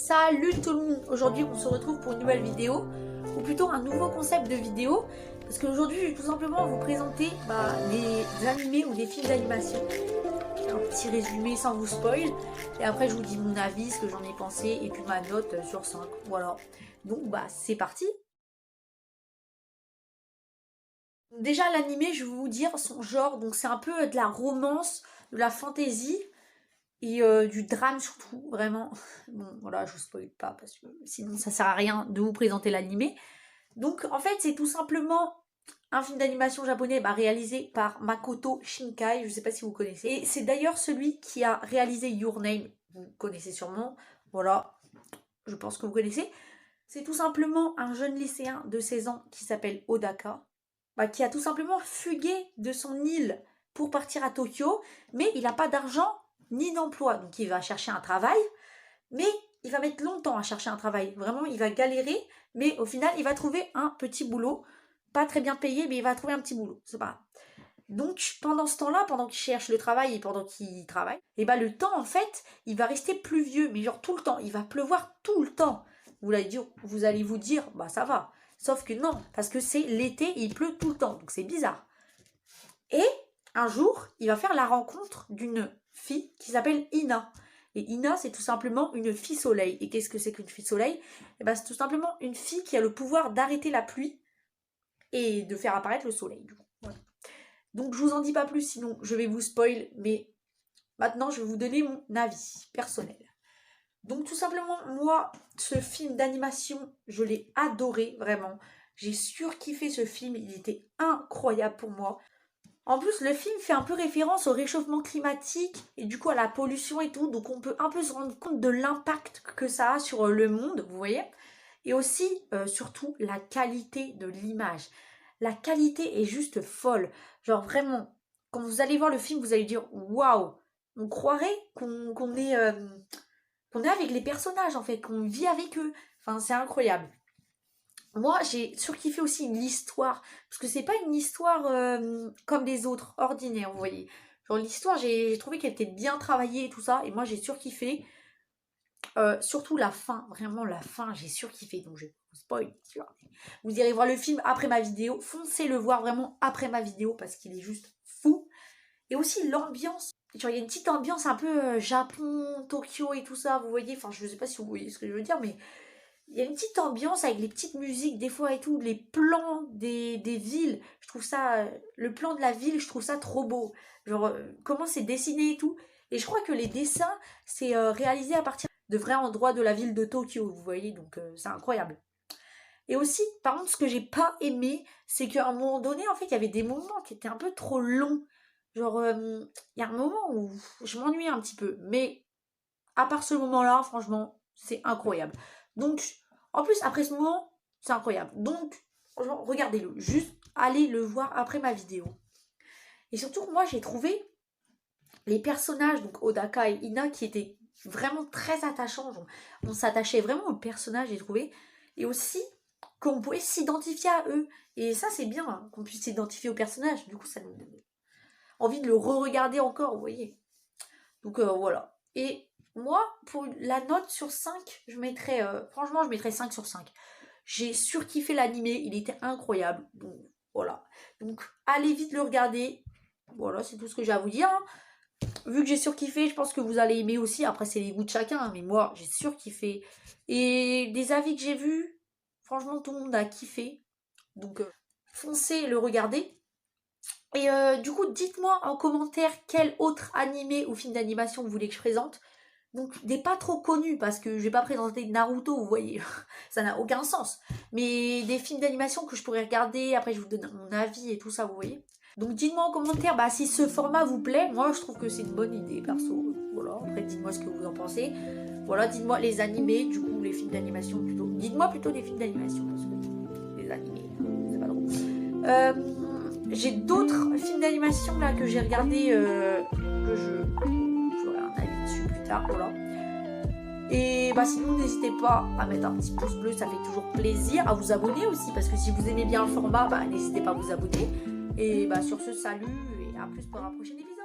Salut tout le monde. Aujourd'hui on se retrouve pour une nouvelle vidéo, ou plutôt un nouveau concept de vidéo, parce qu'aujourd'hui je vais tout simplement vous présenter des animés ou des films d'animation. Un petit résumé sans vous spoil, et après je vous dis mon avis, ce que j'en ai pensé, et puis ma note sur 5. Voilà, donc c'est parti. Déjà l'animé, je vais vous dire son genre, donc c'est un peu de la romance, de la fantasy, et du drame surtout, vraiment. Bon, voilà, je vous spoil pas parce que sinon ça sert à rien de vous présenter l'animé. Donc en fait, c'est tout simplement un film d'animation japonais réalisé par Makoto Shinkai, je sais pas si vous connaissez. Et c'est d'ailleurs celui qui a réalisé Your Name, vous connaissez sûrement, voilà, je pense que vous connaissez. C'est tout simplement un jeune lycéen de 16 ans qui s'appelle Odaka, qui a tout simplement fugué de son île pour partir à Tokyo, mais il n'a pas d'argent ni d'emploi, donc il va chercher un travail, mais il va mettre longtemps à chercher un travail, vraiment il va galérer, mais au final il va trouver un petit boulot, pas très bien payé, mais il va trouver un petit boulot, c'est pas grave. Donc pendant ce temps-là, pendant qu'il cherche le travail et pendant qu'il travaille, et le temps en fait, il va rester pluvieux, mais genre tout le temps, il va pleuvoir tout le temps. Vous allez vous dire, ça va, sauf que non, parce que c'est l'été, il pleut tout le temps, donc c'est bizarre. Et un jour, il va faire la rencontre d'une fille qui s'appelle Ina. Et Ina, c'est tout simplement une fille soleil. Et qu'est-ce que c'est qu'une fille soleil? C'est tout simplement une fille qui a le pouvoir d'arrêter la pluie et de faire apparaître le soleil. Voilà. Donc je vous en dis pas plus, sinon je vais vous spoil, mais maintenant je vais vous donner mon avis personnel. Donc tout simplement, moi, ce film d'animation, je l'ai adoré, vraiment. J'ai surkiffé ce film, il était incroyable pour moi. En plus, le film fait un peu référence au réchauffement climatique et du coup à la pollution et tout. Donc on peut un peu se rendre compte de l'impact que ça a sur le monde, vous voyez. Et aussi, surtout, la qualité de l'image. La qualité est juste folle. Genre vraiment, quand vous allez voir le film, vous allez dire « Waouh !» On croirait qu'on est avec les personnages en fait, qu'on vit avec eux. Enfin, c'est incroyable. Moi, j'ai surkiffé aussi l'histoire, parce que c'est pas une histoire comme les autres, ordinaires, vous voyez. Genre l'histoire, j'ai trouvé qu'elle était bien travaillée et tout ça, et moi j'ai surkiffé. Surtout la fin, vraiment la fin, j'ai surkiffé, donc je vous spoil, bien sûr. Vous irez voir le film après ma vidéo, foncez le voir vraiment après ma vidéo, parce qu'il est juste fou. Et aussi l'ambiance, genre il y a une petite ambiance un peu Japon, Tokyo et tout ça, vous voyez, enfin je sais pas si vous voyez ce que je veux dire, mais il y a une petite ambiance avec les petites musiques des fois et tout, les plans des villes, je trouve ça, le plan de la ville, je trouve ça trop beau. Genre, comment c'est dessiné et tout. Et je crois que les dessins, c'est réalisé à partir de vrais endroits de la ville de Tokyo, vous voyez, donc c'est incroyable. Et aussi, par contre, ce que j'ai pas aimé, c'est qu'à un moment donné, en fait, il y avait des moments qui étaient un peu trop longs. Genre, il y a un moment où je m'ennuie un petit peu, mais à part ce moment-là, franchement, c'est incroyable. Donc, en plus, après ce moment, c'est incroyable. Donc, franchement, regardez-le. Juste, allez le voir après ma vidéo. Et surtout, moi, j'ai trouvé les personnages, donc Odaka et Ina, qui étaient vraiment très attachants. Genre, on s'attachait vraiment aux personnages, j'ai trouvé. Et aussi, qu'on pouvait s'identifier à eux. Et ça, c'est bien, hein, qu'on puisse s'identifier aux personnages. Du coup, ça nous donne envie de le re-regarder encore, vous voyez. Donc, voilà. Et moi, pour la note sur 5, je mettrais, franchement, je mettrais 5 sur 5. J'ai surkiffé l'animé, il était incroyable. Donc, voilà. Donc, allez vite le regarder. Voilà, c'est tout ce que j'ai à vous dire. Vu que j'ai surkiffé, je pense que vous allez aimer aussi. Après, c'est les goûts de chacun, hein, mais moi, j'ai surkiffé. Et des avis que j'ai vus, franchement, tout le monde a kiffé. Donc, foncez le regarder. Et du coup, dites-moi en commentaire quel autre animé ou film d'animation vous voulez que je présente. Donc des pas trop connus, parce que je vais pas présenter Naruto, vous voyez, ça n'a aucun sens. Mais des films d'animation que je pourrais regarder, après je vous donne mon avis et tout ça, vous voyez. Donc dites-moi en commentaire si ce format vous plaît. Moi je trouve que c'est une bonne idée, perso. Voilà, après dites-moi ce que vous en pensez. Voilà, dites-moi les animés, du coup les films d'animation plutôt. Dites-moi plutôt les films d'animation, parce que les animés, c'est pas drôle. J'ai d'autres films d'animation là que j'ai regardé, que j'aurai un avis dessus plus tard, voilà. Et sinon n'hésitez pas à mettre un petit pouce bleu, ça fait toujours plaisir, à vous abonner aussi, parce que si vous aimez bien le format, n'hésitez pas à vous abonner. Et sur ce, salut et à plus pour un prochain épisode.